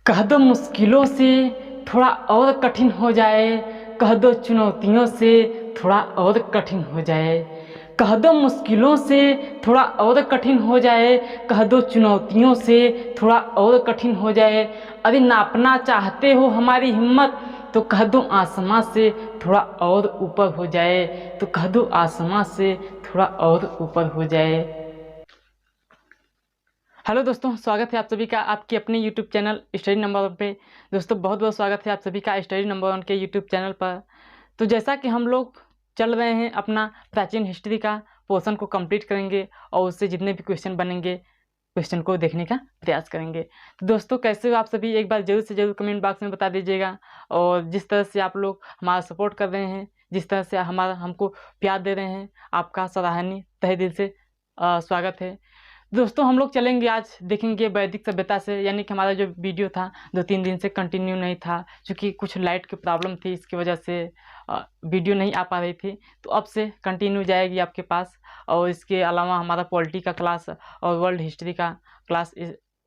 कह दो मुश्किलों से थोड़ा और कठिन हो जाए, कह दो चुनौतियों से थोड़ा और कठिन हो जाए, कह दो मुश्किलों से थोड़ा और कठिन हो जाए, कह दो चुनौतियों से थोड़ा और कठिन हो जाए। अरे नापना चाहते हो हमारी हिम्मत तो कह दो आसमां से थोड़ा और ऊपर हो जाए, तो कह दो आसमां से थोड़ा और ऊपर हो जाए। हेलो दोस्तों, स्वागत है आप सभी का आपके अपने यूट्यूब चैनल स्टडी नंबर 1 पे। दोस्तों बहुत बहुत स्वागत है आप सभी का स्टडी नंबर 1 के यूट्यूब चैनल पर। तो जैसा कि हम लोग चल रहे हैं अपना प्राचीन हिस्ट्री का पोर्शन को कंप्लीट करेंगे और उससे जितने भी क्वेश्चन बनेंगे क्वेश्चन को देखने का प्रयास करेंगे। तो दोस्तों कैसे हो आप सभी, एक बार जरूर से जरूर कमेंट बॉक्स में बता दीजिएगा। और जिस तरह से आप लोग हमारा सपोर्ट कर रहे हैं, जिस तरह से हमको प्यार दे रहे हैं, आपका सराहनीय तहे दिल से स्वागत है। दोस्तों हम लोग चलेंगे, आज देखेंगे वैदिक सभ्यता से, यानी कि हमारा जो वीडियो था 2-3 दिन से कंटिन्यू नहीं था क्योंकि कुछ लाइट की प्रॉब्लम थी, इसकी वजह से वीडियो नहीं आ पा रही थी। तो अब से कंटिन्यू जाएगी आपके पास। और इसके अलावा हमारा पॉलिटी का क्लास और वर्ल्ड हिस्ट्री का क्लास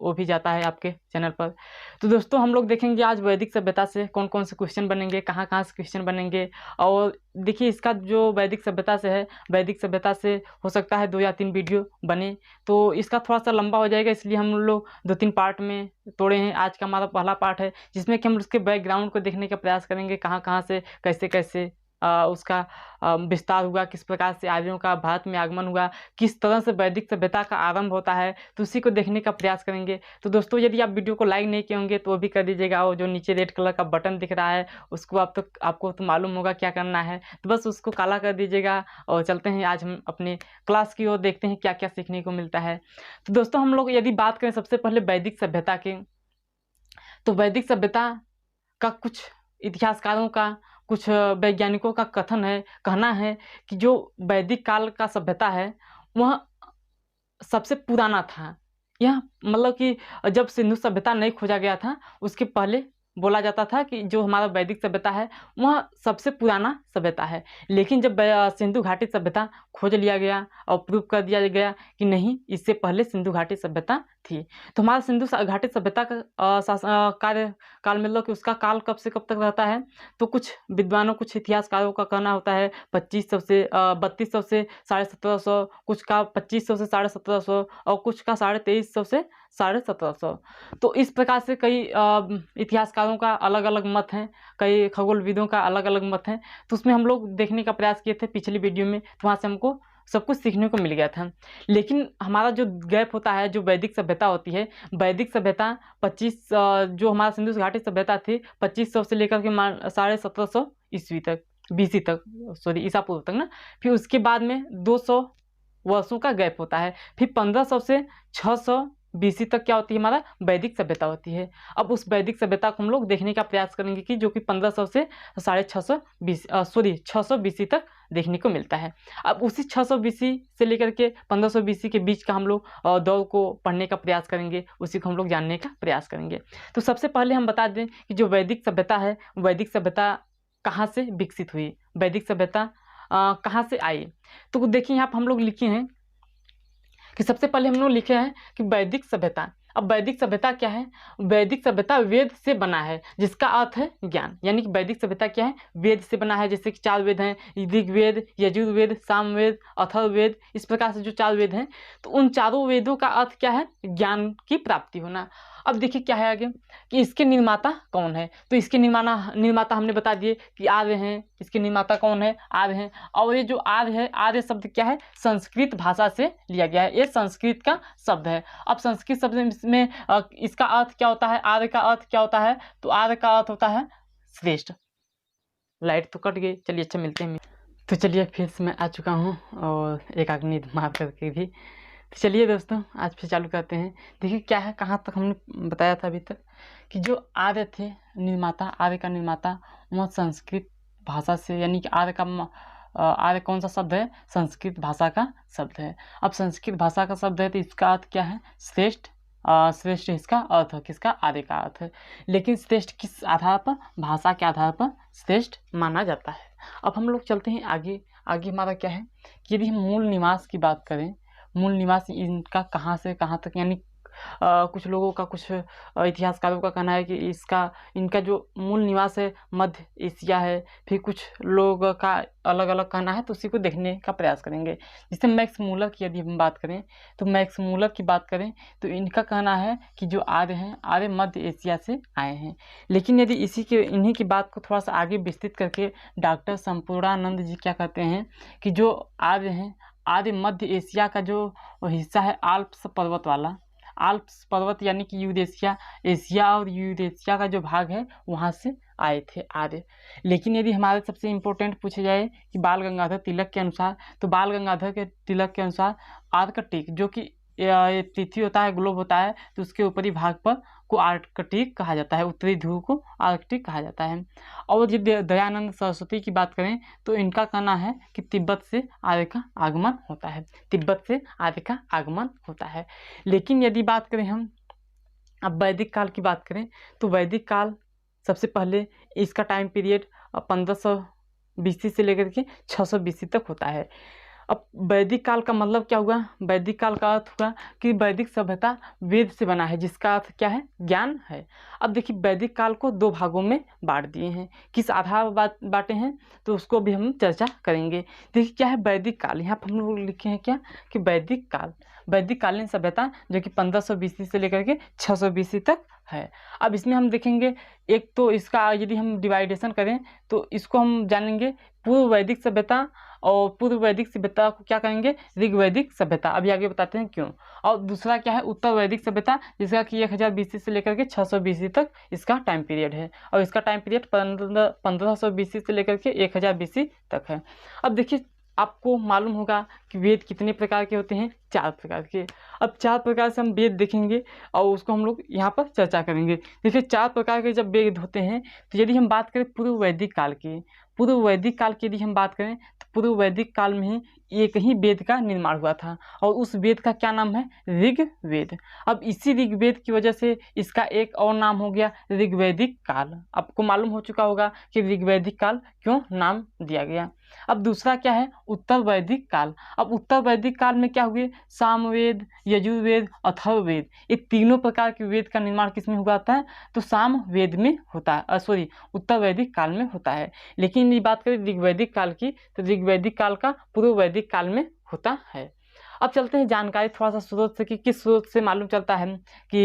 वो भी जाता है आपके चैनल पर। तो दोस्तों हम लोग देखेंगे आज वैदिक सभ्यता से कौन कौन से क्वेश्चन बनेंगे, कहाँ कहाँ से क्वेश्चन बनेंगे। और देखिए इसका जो वैदिक सभ्यता से है, वैदिक सभ्यता से हो सकता है 2 या 3 वीडियो बने, तो इसका थोड़ा सा लंबा हो जाएगा, इसलिए हम लोग 2-3 पार्ट में तोड़े हैं। आज का हमारा पहला पार्ट है जिसमें कि हम उसके बैकग्राउंड को देखने का प्रयास करेंगे, कहाँ कहाँ से कैसे कैसे उसका विस्तार हुआ, किस प्रकार से आर्यों का भारत में आगमन हुआ, किस तरह से वैदिक सभ्यता का आरंभ होता है, तो उसी को देखने का प्रयास करेंगे। तो दोस्तों यदि आप वीडियो को लाइक नहीं किए होंगे तो वो भी कर दीजिएगा, और जो नीचे रेड कलर का बटन दिख रहा है उसको आपको तो मालूम होगा क्या करना है, तो बस उसको काला कर दीजिएगा। और चलते हैं आज हम अपने क्लास की ओर, देखते हैं क्या क्या सीखने को मिलता है। तो दोस्तों हम लोग यदि बात करें सबसे पहले वैदिक सभ्यता की, तो वैदिक सभ्यता का कुछ इतिहासकारों का, कुछ वैज्ञानिकों का कहना है कि जो वैदिक काल का सभ्यता है वह सबसे पुराना था। यह मतलब कि जब सिंधु सभ्यता नहीं खोजा गया था उसके पहले बोला जाता था कि जो हमारा वैदिक सभ्यता है वह सबसे पुराना सभ्यता है। लेकिन जब सिंधु घाटी सभ्यता खोज लिया गया और प्रूव कर दिया गया कि नहीं, इससे पहले सिंधु घाटी सभ्यता थी, तो हमारा सिंधु घाटी सभ्यता का कार्यकाल मतलब कि उसका काल कब से कब तक रहता है, तो कुछ विद्वानों, कुछ इतिहासकारों का कहना होता है 2500 से 3200 से 1750, कुछ का 2500 से 1750 और कुछ का 2350 से 1750। तो इस प्रकार से कई इतिहासकारों का अलग अलग मत हैं, कई खगोलविदों का अलग अलग मत हैं। तो उसमें हम लोग देखने का प्रयास किए थे पिछली वीडियो में, तो वहाँ से हमको सब कुछ सीखने को मिल गया था। लेकिन हमारा जो गैप होता है, जो वैदिक सभ्यता होती है, वैदिक सभ्यता 25 जो हमारा सिंधु घाटी सभ्यता थी 2500 से लेकर के 1750 ईस्वी तक, बीसी तक, सॉरी ईसा पूर्व तक ना। फिर उसके बाद में 200 वर्षों का गैप होता है। फिर 1500 से 600 बीसी तक क्या होती है, हमारा वैदिक सभ्यता होती है। अब उस वैदिक सभ्यता को हम लोग देखने का प्रयास करेंगे कि जो कि 1500 से 650 बीसी तक देखने को मिलता है। अब उसी 600 बीसी से लेकर के 1500 बीसी के बीच का हम लोग दौर को पढ़ने का प्रयास करेंगे, उसी को हम लोग जानने का प्रयास करेंगे। तो सबसे पहले हम बता दें कि जो वैदिक सभ्यता है, वैदिक सभ्यता कहाँ से विकसित हुई, वैदिक सभ्यता कहाँ से आई। तो देखिए यहाँ पर हम लोग लिखे हैं कि सबसे पहले हम लोग लिखे हैं कि वैदिक सभ्यता। अब वैदिक सभ्यता क्या है, वैदिक सभ्यता वेद से बना है, जिसका अर्थ है ज्ञान। यानी कि वैदिक सभ्यता क्या है, वेद से बना है। जैसे कि 4 वेद हैं, ऋग्वेद, यजुर्वेद, सामवेद, अथर्ववेद, इस प्रकार से जो 4 वेद हैं, तो उन चारों वेदों का अर्थ क्या है, ज्ञान की प्राप्ति होना। अब देखिए क्या है आगे कि इसके निर्माता कौन है, तो इसके निर्माता हमने बता दिए कि आर्य हैं। इसके निर्माता कौन है, आर्य हैं। और ये जो आर्य है, आर्य शब्द क्या है, संस्कृत भाषा से लिया गया है, ये संस्कृत का शब्द है। अब संस्कृत शब्द में इसका अर्थ क्या होता है, आर्य का अर्थ क्या होता है, तो आर्य का अर्थ होता है श्रेष्ठ। लाइट तो कट गई, चलिए अच्छा मिलते हैं। तो चलिए फिर से मैं आ चुका हूँ और एक आदमी मार करके भी। तो चलिए दोस्तों आज फिर चालू करते हैं। देखिए क्या है, कहाँ तक हमने बताया था अभी तक कि जो आर्य थे निर्माता, आर्य का निर्माता वह संस्कृत भाषा से, यानी कि आर्य कौन सा शब्द है, संस्कृत भाषा का शब्द है। अब संस्कृत भाषा का शब्द है तो इसका अर्थ क्या है, श्रेष्ठ। श्रेष्ठ इसका अर्थ है, किसका, आर्य का अर्थ है। लेकिन श्रेष्ठ किस आधार पर, भाषा के आधार पर श्रेष्ठ माना जाता है। अब हम लोग चलते हैं आगे। आगे हमारा क्या है कि यदि हम मूल निवास की बात करें, मूल निवास इनका कहाँ से कहाँ तक, यानी कुछ लोगों का, कुछ इतिहासकारों का कहना है कि इनका जो मूल निवास है मध्य एशिया है। फिर कुछ लोगों का अलग अलग कहना है, तो उसी को देखने का प्रयास करेंगे। जैसे मैक्स मूलर की यदि हम बात करें, तो मैक्स मूलर की बात करें तो इनका कहना है कि जो आर्य हैं, आर्य मध्य एशिया से आए हैं। लेकिन यदि इन्हीं की बात को थोड़ा सा आगे विस्तृत करके डॉक्टर संपूर्णानंद जी क्या कहते हैं कि जो आर्य हैं, आर्य मध्य एशिया का जो हिस्सा है आल्प्स पर्वत वाला, आल्प्स पर्वत यानी कि यूरेशिया, एशिया और यूरेशिया का जो भाग है वहाँ से आए थे आर्य। लेकिन यदि हमारे सबसे इम्पोर्टेंट पूछे जाए कि बाल गंगाधर तिलक के अनुसार, तो बाल गंगाधर के तिलक के अनुसार आर्कटिक, जो कि पृथ्वी होता है, ग्लोब होता है, तो उसके ऊपरी भाग पर को आर्कटिक कहा जाता है, उत्तरी ध्रुव को आर्कटिक कहा जाता है। और यदि दयानंद सरस्वती की बात करें तो इनका कहना है कि तिब्बत से आर्य का आगमन होता है, तिब्बत से आर्य का आगमन होता है। लेकिन यदि बात करें हम अब वैदिक काल की बात करें, तो वैदिक काल सबसे पहले इसका टाइम पीरियड 1500 BC से लेकर के 600 BC तक होता है। अब वैदिक काल का मतलब क्या हुआ? वैदिक काल का अर्थ हुआ कि वैदिक सभ्यता वेद से बना है, जिसका अर्थ क्या है? ज्ञान है। अब देखिए वैदिक काल को 2 भागों में बांट दिए हैं। किस आधार पर बांटे हैं तो उसको भी हम चर्चा करेंगे। देखिए क्या है वैदिक काल, यहाँ पर हम लोग लिखे हैं क्या कि वैदिक काल, वैदिक कालीन सभ्यता जो कि 1500 BC से लेकर के 600 BC तक है। अब इसमें हम देखेंगे, एक तो इसका यदि हम डिवाइडेशन करें तो इसको हम जानेंगे पूर्व वैदिक सभ्यता, और पूर्व वैदिक सभ्यता को क्या कहेंगे? ऋग्वैदिक सभ्यता। अभी आगे बताते हैं क्यों। और दूसरा क्या है? उत्तर वैदिक सभ्यता, जिसका कि 1000 BC से लेकर के 600 BC तक इसका टाइम पीरियड है, और इसका टाइम पीरियड 1500 BC से लेकर के 1000 BC तक है। अब देखिए आपको मालूम होगा कि वेद कितने प्रकार के होते हैं? 4 प्रकार के। अब 4 प्रकार से हम वेद देखेंगे और उसको हम लोग यहाँ पर चर्चा करेंगे। देखिए 4 प्रकार के जब वेद होते हैं, तो यदि हम बात करें पूर्व वैदिक काल की, पूर्व वैदिक काल की यदि हम बात करें तो पूर्व वैदिक काल में ही एक ही वेद का निर्माण हुआ था, और उस वेद का क्या नाम है? ऋग्वेद। अब इसी ऋग्वेद की वजह से इसका एक और नाम हो गया ऋग्वैदिक काल। आपको मालूम हो चुका होगा कि ऋग्वैदिक काल क्यों नाम दिया गया। अब दूसरा क्या है? उत्तर वैदिक काल। अब उत्तर वैदिक काल में क्या हुए? सामवेद, यजुर्वेद, अथर्ववेद, ये तीनों प्रकार के वेद का निर्माण किसमें हुआ था? तो सामवेद में होता है, सॉरी उत्तर वैदिक काल में होता है। लेकिन ये बात करें ऋग्वैदिक काल की, तो ऋग्वैदिक काल का पूर्व वैदिक काल में होता है। अब चलते हैं जानकारी थोड़ा सा स्रोत से कि किस स्रोत से मालूम चलता है कि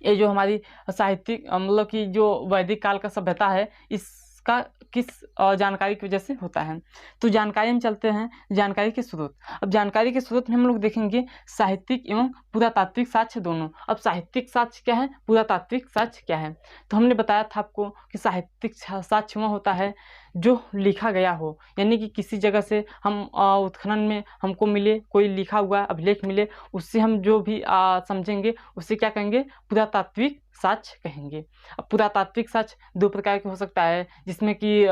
ये जो हमारी साहित्यिक मतलब कि जो वैदिक काल का सभ्यता है इसका किस जानकारी की वजह से होता है। तो जानकारी हम चलते हैं जानकारी के स्रोत। अब जानकारी के स्रोत में हम लोग देखेंगे साहित्यिक एवं पुरातात्विक साक्ष्य दोनों। अब साहित्यिक साक्ष्य क्या है, पुरातात्विक साक्ष्य क्या है? तो हमने बताया था आपको कि साहित्यिक साक्ष्य वह होता है जो लिखा गया हो, यानी कि किसी जगह से हम उत्खनन में हमको मिले, कोई लिखा हुआ अभिलेख मिले, उससे हम जो भी समझेंगे उससे क्या कहेंगे? पुरातात्विक साक्ष्य कहेंगे। अब पुरातात्विक साक्ष्य 2 प्रकार के हो सकता है, जिसमें कि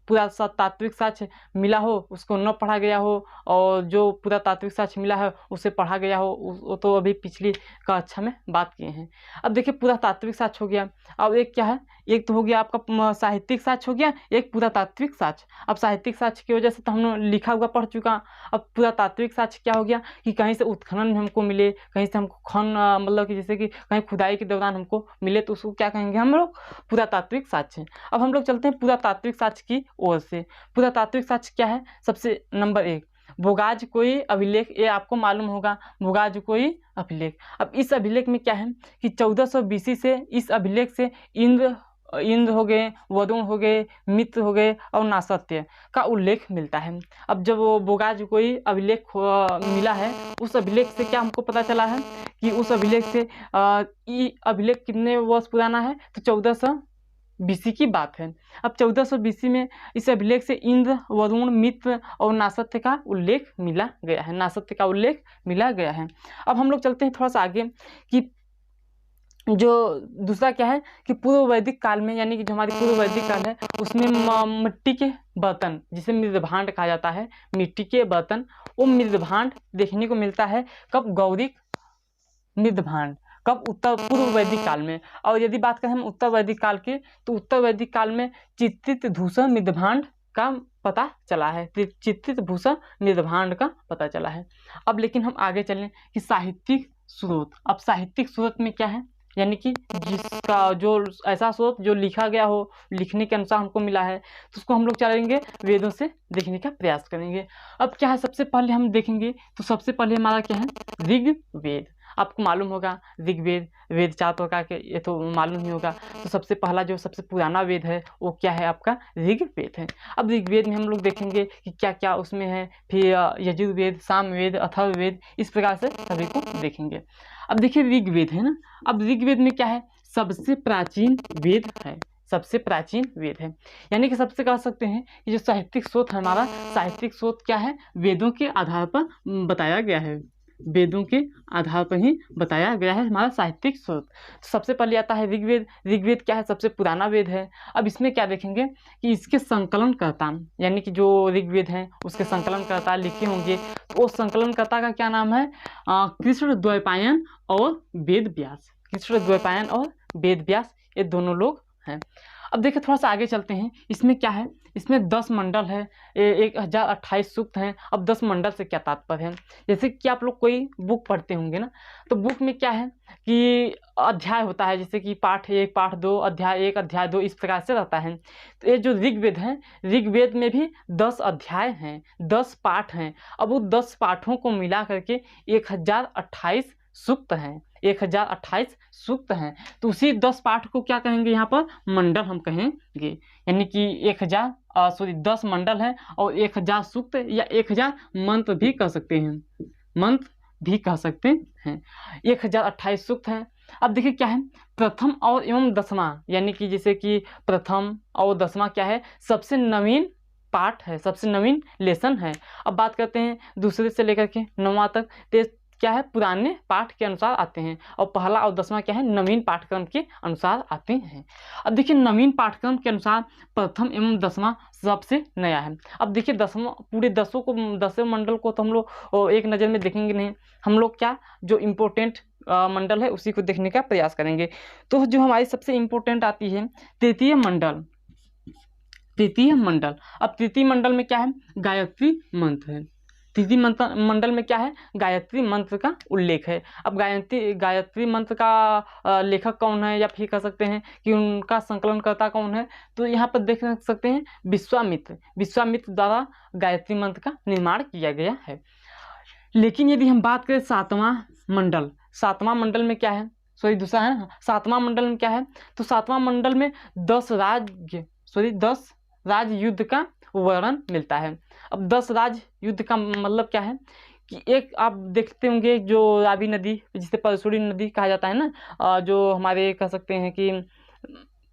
पुरातात्विक साक्ष्य मिला हो उसको न पढ़ा गया हो, और जो पुरातात्विक साक्ष्य मिला है उसे पढ़ा गया हो, वो तो अभी पिछली कक्षा में बात किए हैं। अब देखिए पुरातात्विक साक्ष्य हो गया, अब एक क्या है? एक तो हो गया आपका साहित्यिक साक्ष्य हो गया, एक पुरातात्विक साक्ष्य। अब साहित्यिक साक्ष्य की वजह से तो हमने लिखा हुआ पढ़ चुका। अब पुरातात्विक साक्ष्य क्या हो गया कि कहीं से उत्खनन में हमको मिले, कहीं से हमको मतलब कि जैसे कि कहीं खुदाई के दौरान हमको मिले, तो उसको क्या कहेंगे हम लोग? पुरातात्विक साक्ष्य। अब हम लोग चलते हैं पुरातात्विक साक्ष्य की ओर से। पुरातात्विक साक्ष्य क्या है? सबसे नंबर 1 भोगाज कोई अभिलेख, ये आपको मालूम होगा भोगाज कोई अभिलेख। अब इस अभिलेख में क्या है कि 1400 BC से इस अभिलेख से इंद्र हो गए, वरुण हो गए, मित्र हो गए और नासत्य का उल्लेख मिलता है। अब जब वो बोगाज कोई अभिलेख मिला है, उस अभिलेख से क्या हमको पता चला है कि उस अभिलेख से ये अभिलेख कितने वर्ष पुराना है? तो 1400 BC की बात है। अब 1400 BC में इस अभिलेख से इंद्र, वरुण, मित्र और नासत्य का उल्लेख मिला गया है, नासत्य का उल्लेख मिला गया है। अब हम लोग चलते हैं थोड़ा सा आगे कि जो दूसरा क्या है कि पूर्व वैदिक काल में, यानी कि जो हमारी पूर्व वैदिक काल है उसमें मिट्टी के बर्तन, जिसे मृदभांड कहा जाता है, मिट्टी के बर्तन, वो मृदभांड देखने को मिलता है कब? गौरिक मृदभांड कब? उत्तर पूर्व वैदिक काल में। और यदि बात करें हम उत्तर वैदिक काल की, तो उत्तर वैदिक काल में चित्रित धूसर मृदभांड का पता चला है, चित्रित भूषण मृदभांड का पता चला है। अब लेकिन हम आगे चलें कि साहित्यिक स्रोत। अब साहित्यिक स्रोत में क्या है, यानी कि जिसका जो ऐसा स्रोत जो लिखा गया हो, लिखने के अनुसार हमको मिला है, तो उसको हम लोग चलेंगे वेदों से देखने का प्रयास करेंगे। अब क्या है, सबसे पहले हम देखेंगे तो सबसे पहले हमारा क्या है, ऋग्वेद। आपको मालूम होगा ऋग्वेद, वेद 4 प्रकार के, ये तो मालूम ही होगा। तो सबसे पहला जो सबसे पुराना वेद है वो क्या है, आपका ऋग्वेद है। अब ऋग्वेद में हम लोग देखेंगे कि क्या क्या उसमें है, फिर यजुर्वेद, सामवेद, अथर्ववेद, इस प्रकार से सभी को देखेंगे। अब देखिए ऋग्वेद है ना, अब ऋग्वेद में क्या है, सबसे प्राचीन वेद है, सबसे प्राचीन वेद है। यानी कि सबसे कह सकते हैं कि जो साहित्यिक स्रोत है हमारा, साहित्यिक स्रोत क्या है, वेदों के आधार पर बताया गया है, वेदों के आधार पर ही बताया गया है हमारा साहित्यिक स्रोत। सबसे पहले आता है ऋग्वेद। ऋग्वेद क्या है, सबसे पुराना वेद है। अब इसमें क्या देखेंगे कि इसके संकलनकर्ता, यानी कि जो ऋग्वेद है उसके संकलनकर्ता लिखे होंगे, तो उस संकलनकर्ता का क्या नाम है, कृष्णद्वैपायन और वेद व्यास। कृष्णद्वैपायन और वेद व्यास, ये दोनों लोग हैं। अब देखिए थोड़ा सा आगे चलते हैं, इसमें क्या है, इसमें 10 मंडल है, 1028 सूक्त हैं। अब 10 मंडल से क्या तात्पर्य है, जैसे कि आप लोग कोई बुक पढ़ते होंगे ना, तो बुक में क्या है कि अध्याय होता है, जैसे कि पाठ 1, पाठ 2, अध्याय 1, अध्याय 2, इस प्रकार से रहता है। तो ये जो ऋग्वेद है, ऋग्वेद में भी 10 अध्याय हैं, 10 पाठ हैं। अब वो 10 पाठों को मिला करके 1028 सूक्त हैं, 1028 सूक्त हैं। तो उसी 10 पाठ को क्या कहेंगे, यहाँ पर मंडल हम कहेंगे। यानी कि 10 मंडल हैं और 1000 सूक्त या 1000 मंत्र भी कह सकते हैं, मंत्र भी कह सकते हैं। 1028 सूक्त हैं। अब देखिए क्या है, प्रथम और एवं 10वां, यानी कि जैसे कि प्रथम और 10वां क्या है, सबसे नवीन पाठ है, सबसे नवीन लेसन है। अब बात करते हैं दूसरे से लेकर के 9वां तक, तो क्या है, पुराने पाठ के अनुसार आते हैं, और पहला और 10वां क्या है, नवीन पाठ्यक्रम के अनुसार आते हैं। अब देखिए नवीन पाठ्यक्रम के अनुसार प्रथम एवं 10वां सबसे नया है। अब देखिए 10वां, पूरे 10 मंडल को तो हम लोग एक नज़र में देखेंगे नहीं, हम लोग क्या जो इम्पोर्टेंट मंडल है उसी को देखने का प्रयास करेंगे। तो जो हमारी सबसे इम्पोर्टेंट आती है तृतीय मंडल, तृतीय मंडल। अब तृतीय मंडल में क्या है, गायत्री मंत्र है। तृतीय मंडल में क्या है, गायत्री मंत्र का उल्लेख है। अब गायत्री मंत्र का लेखक कौन है, या फिर कह सकते हैं कि उनका संकलनकर्ता कौन है, तो यहाँ पर देख सकते हैं विश्वामित्र, विश्वामित्र द्वारा गायत्री मंत्र का निर्माण किया गया है। लेकिन यदि हम बात करें 7वां मंडल, 7वां मंडल में क्या है, सॉरी दूसरा है ना, 7वां मंडल में क्या है, तो 7वां मंडल में 10 राज युद्ध का वर्णन मिलता है। अब 10 राज युद्ध का मतलब क्या है कि एक आप देखते होंगे जो रावी नदी, जिसे परसुड़ी नदी कहा जाता है ना, जो हमारे कह सकते हैं कि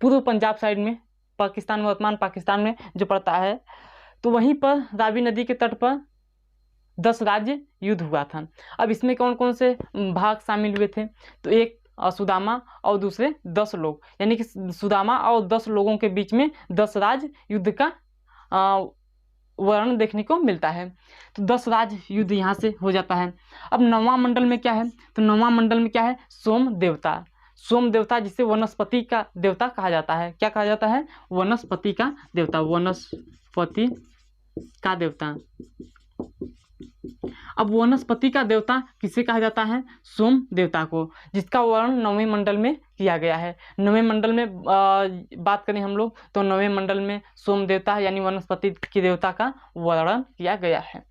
पूर्व पंजाब साइड में, पाकिस्तान, वर्तमान पाकिस्तान में जो पड़ता है, तो वहीं पर रावी नदी के तट पर 10 राज्य युद्ध हुआ था। अब इसमें कौन कौन से भाग शामिल हुए थे, तो एक सुदामा और दूसरे 10 लोग, यानी कि सुदामा और 10 लोगों के बीच में 10 राज युद्ध का वर्णन देखने को मिलता है। तो 10 राज युद्ध यहाँ से हो जाता है। अब 9वां मंडल में क्या है, तो 9वां मंडल में क्या है, सोम देवता, सोम देवता जिसे वनस्पति का देवता कहा जाता है। क्या कहा जाता है, वनस्पति का देवता, वनस्पति का देवता। अब वनस्पति का देवता किसे कहा जाता है, सोम देवता को, जिसका वर्णन 9वें मंडल में किया गया है। 9वें मंडल में बात करें हम लोग, तो 9वें मंडल में सोम देवता यानी वनस्पति के देवता का वर्णन किया गया है।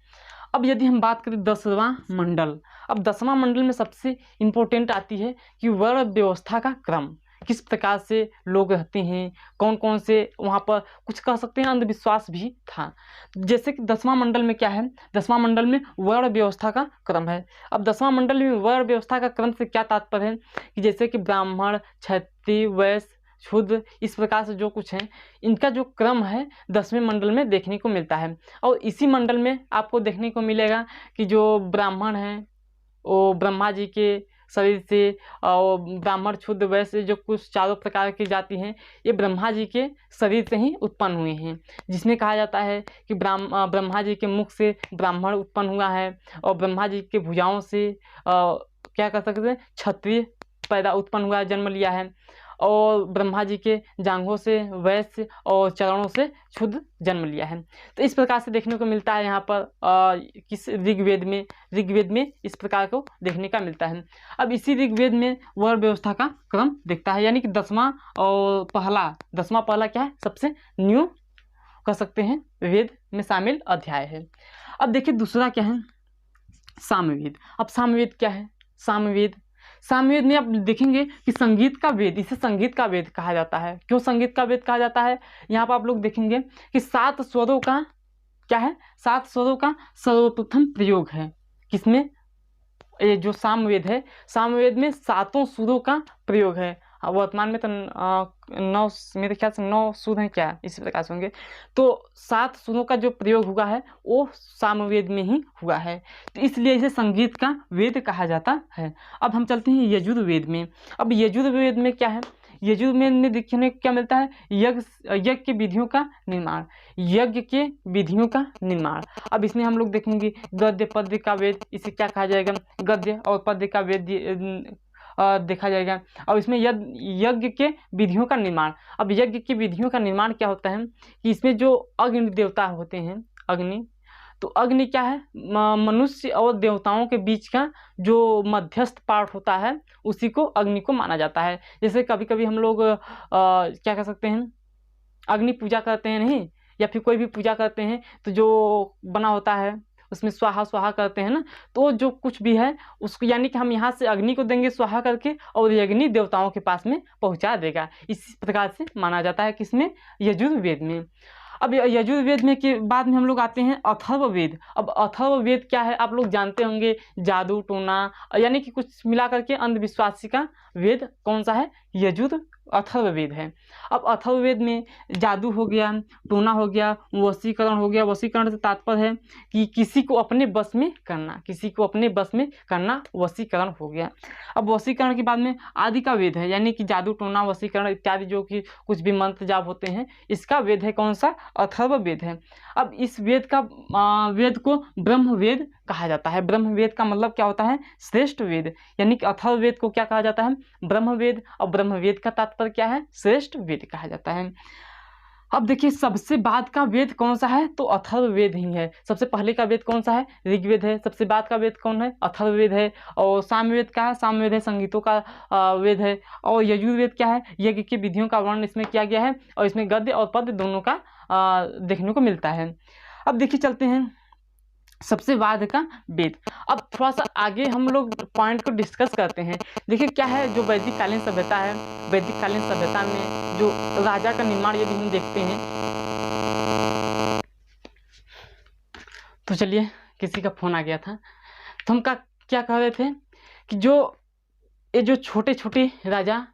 अब यदि हम बात करें 10वां मंडल, अब 10वां मंडल में सबसे इम्पोर्टेंट आती है कि वर्ण व्यवस्था का क्रम, किस प्रकार से लोग रहते हैं, कौन कौन से वहाँ पर कुछ कह सकते हैं अंधविश्वास भी था। जैसे कि 10वां मंडल में क्या है, 10वां मंडल में वर्ण व्यवस्था का क्रम है। अब 10वां मंडल में वर्ण व्यवस्था का क्रम से क्या तात्पर्य है कि जैसे कि ब्राह्मण, क्षत्रिय, वैश्य, शूद्र, इस प्रकार से जो कुछ है, इनका जो क्रम है 10वें मंडल में देखने को मिलता है। और इसी मंडल में आपको देखने को मिलेगा कि जो ब्राह्मण हैं वो ब्रह्मा जी के शरीर से, और ब्राह्मण, क्षुद्र, वैश्य, जो कुछ चारों प्रकार की जाति हैं, ये ब्रह्मा जी के शरीर से ही उत्पन्न हुए हैं। जिसमें कहा जाता है कि ब्रह्मा जी के मुख से ब्राह्मण उत्पन्न हुआ है, और ब्रह्मा जी के भुजाओं से क्या कह सकते हैं, क्षत्रिय पैदा उत्पन्न हुआ है, जन्म लिया है। और ब्रह्मा जी के जांघों से वैश्य और चरणों से क्षुद्र जन्म लिया है। तो इस प्रकार से देखने को मिलता है यहाँ पर किस ऋग्वेद में इस प्रकार को देखने का मिलता है। अब इसी ऋग्वेद में वर्ण व्यवस्था का क्रम दिखता है, यानी कि 10वां पहला क्या है, सबसे न्यू कह सकते हैं वेद में शामिल अध्याय है। अब देखिए दूसरा क्या है, सामवेद। अब सामवेद क्या है, सामवेद में आप देखेंगे कि संगीत का वेद, इसे संगीत का वेद कहा जाता है। क्यों संगीत का वेद कहा जाता है, यहाँ पर आप लोग देखेंगे कि 7 स्वरों का क्या है, 7 स्वरों का सर्वप्रथम प्रयोग है। किसमें, ये जो सामवेद है, सामवेद में 7 सुरों का प्रयोग है। वर्तमान में तो 9, मेरे ख्याल से 9 सुर हैं क्या, इसी प्रकार से होंगे। तो 7 सुरों का जो प्रयोग हुआ है वो सामवेद में ही हुआ है, तो इसलिए इसे संगीत का वेद कहा जाता है। अब हम चलते हैं यजुर्वेद में। अब यजुर्वेद में क्या है, यजुर्वेद में देखने को क्या मिलता है, यज्ञ के विधियों का निर्माण। अब इसमें हम लोग देखेंगे गद्य पद्य का वेद, इसे क्या कहा जाएगा, गद्य और पद्य का वेद देखा जाएगा। और इसमें यज्ञ के विधियों का निर्माण। अब यज्ञ के विधियों का निर्माण क्या होता है कि इसमें जो अग्नि देवता होते हैं, तो अग्नि क्या है, मनुष्य और देवताओं के बीच का जो मध्यस्थ पार्ट होता है उसी को अग्नि को माना जाता है। जैसे कभी कभी हम लोग क्या कह सकते हैं, अग्नि पूजा करते हैं नहीं, या फिर कोई भी पूजा करते हैं तो जो बना होता है उसमें स्वाहा स्वाहा करते हैं ना, तो जो कुछ भी है उसको, यानी कि हम यहाँ से अग्नि को देंगे स्वाहा करके और ये अग्नि देवताओं के पास में पहुँचा देगा। इसी प्रकार से माना जाता है किसमें, यजुर्वेद में। अब यजुर्वेद में के बाद में हम लोग आते हैं अथर्ववेद। अब अथर्ववेद क्या है, आप लोग जानते होंगे, जादू टोना यानी कि कुछ मिला करके अंधविश्वासी का वेद कौन सा है, अथर्ववेद है। अब अथर्ववेद में जादू हो गया, टोना हो गया, वशीकरण हो गया। वशीकरण से तात्पर्य है कि किसी को अपने बस में करना, वशीकरण हो गया। अब वशीकरण के बाद में आदि का वेद है, यानी कि जादू टोना वशीकरण इत्यादि जो कि कुछ भी मंत्र जाप होते हैं, इसका वेद है कौन सा, अथर्ववेद है। अब इस वेद को ब्रह्मवेद कहा जाता है। ब्रह्मवेद का मतलब क्या होता है, श्रेष्ठ वेद, यानी कि अथर्ववेद को क्या कहा जाता है, ब्रह्मवेद। और ब्रह्मवेद का तात्पर्य क्या है, श्रेष्ठ वेद कहा जाता है। अब देखिए सबसे बाद का वेद कौन सा है, तो अथर्ववेद ही है। सबसे पहले का वेद कौन सा है, ऋग्वेद है। सबसे बाद का वेद कौन है, अथर्ववेद है। और सामवेद का है, सामवेद है संगीतों का वेद है। और यजुर्वेद क्या है, यज्ञ की विधियों का वर्णन इसमें किया गया है, और इसमें गद्य और पद्य दोनों का देखने को मिलता है। अब देखिए चलते हैं सबसे बाद का वेद। अब थोड़ा सा आगे हम लोग पॉइंट को डिस्कस करते हैं। देखिए क्या है, जो वैदिक कालीन सभ्यता है, वैदिक कालीन सभ्यता में जो राजा का निर्माण यदि हम देखते हैं, तो चलिए किसी का फोन आ गया था, तो हम क्या कह रहे थे कि जो छोटे छोटे राजा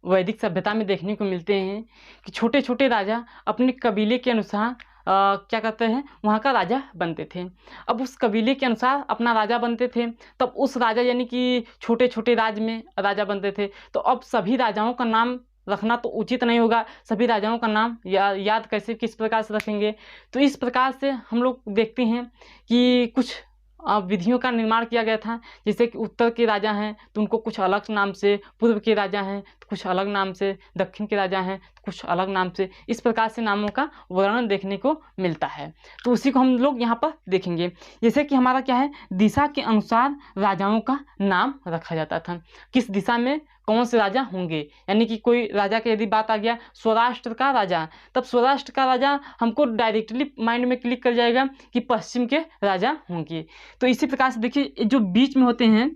वैदिक सभ्यता में देखने को मिलते हैं कि छोटे छोटे राजा अपने कबीले के अनुसार क्या कहते हैं, वहाँ का राजा बनते थे। अब उस कबीले के अनुसार अपना राजा बनते थे, तब उस राजा यानी कि छोटे छोटे राज्य में राजा बनते थे। तो अब सभी राजाओं का नाम रखना तो उचित नहीं होगा, सभी राजाओं का नाम याद कैसे किस प्रकार से रखेंगे। तो इस प्रकार से हम लोग देखते हैं कि कुछ विधियों का निर्माण किया गया था। जैसे कि उत्तर के राजा हैं तो उनको कुछ अलग नाम से, पूर्व के राजा हैं तो कुछ अलग नाम से, दक्षिण के राजा हैं तो कुछ अलग नाम से, इस प्रकार से नामों का वर्णन देखने को मिलता है। तो उसी को हम लोग यहाँ पर देखेंगे। जैसे कि हमारा क्या है, दिशा के अनुसार राजाओं का नाम रखा जाता था, किस दिशा में कौन से राजा होंगे। यानी कि कोई राजा की यदि बात आ गया, सौराष्ट्र का राजा, तब सौराष्ट्र का राजा हमको डायरेक्टली माइंड में क्लिक कर जाएगा कि पश्चिम के राजा होंगे। तो इसी प्रकार से देखिए जो बीच में होते हैं,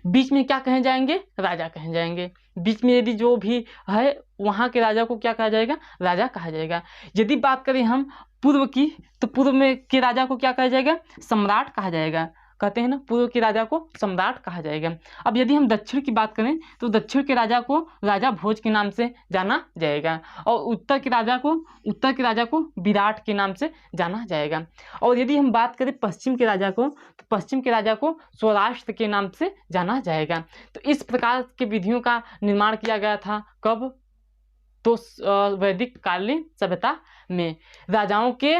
बीच में क्या कहे जाएंगे, राजा कहे जाएंगे। बीच में यदि जो भी है वहाँ के राजा को क्या कहा जाएगा, राजा कहा जाएगा। यदि बात करें हम पूर्व की, तो पूर्व में के राजा को क्या कहा जाएगा, सम्राट कहा जाएगा। कहते हैं ना, पूर्व के राजा को सम्राट कहा जाएगा। अब यदि हम दक्षिण की बात करें तो दक्षिण के राजा को राजा भोज के नाम से जाना जाएगा, और उत्तर के राजा को विराट के नाम से जाना जाएगा। और यदि हम बात करें पश्चिम के राजा को, तो पश्चिम के राजा को सौराष्ट्र के नाम से जाना जाएगा। तो इस प्रकार के विधियों का निर्माण किया गया था। कब, तो वैदिक कालीन सभ्यता में, राजाओं के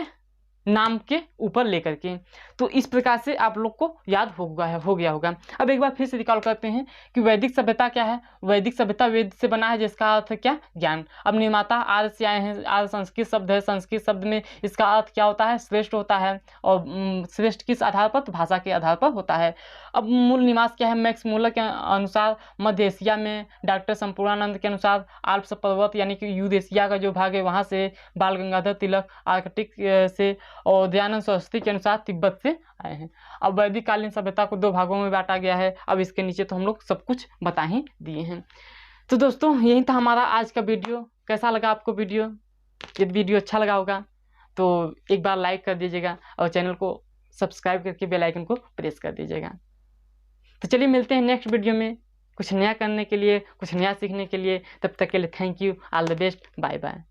नाम के ऊपर लेकर के। तो इस प्रकार से आप लोग को याद हो गया होगा। अब एक बार फिर से रिकॉल करते हैं कि वैदिक सभ्यता क्या है। वैदिक सभ्यता वेद से बना है, जिसका अर्थ है क्या, ज्ञान। अब निर्माता आर्य से आए हैं। आर्य संस्कृत शब्द है, संस्कृत शब्द में इसका अर्थ क्या होता है, श्रेष्ठ होता है। और श्रेष्ठ किस आधार पर, तो भाषा के आधार पर होता है। अब मूल निवास क्या है, मैक्स मूलर के अनुसार मध्य एशिया में, डॉक्टर संपूर्णानंद के अनुसार आल्प्स पर्वत यानी कि यूध एशिया का जो भाग है वहाँ से, बाल गंगाधर तिलक आर्कटिक से, और दयानंद सरस्वती के अनुसार तिब्बत से आए हैं। अब वैदिक कालीन सभ्यता को 2 भागों में बांटा गया है। अब इसके नीचे तो हम लोग सब कुछ बता ही दिए हैं। तो दोस्तों यही था हमारा आज का वीडियो। कैसा लगा आपको वीडियो? यदि वीडियो अच्छा लगा होगा तो एक बार लाइक कर दीजिएगा और चैनल को सब्सक्राइब करके बेल आइकन को प्रेस कर दीजिएगा। तो चलिए मिलते हैं नेक्स्ट वीडियो में कुछ नया करने के लिए, कुछ नया सीखने के लिए। तब तक के लिए thank you, all the best, bye bye.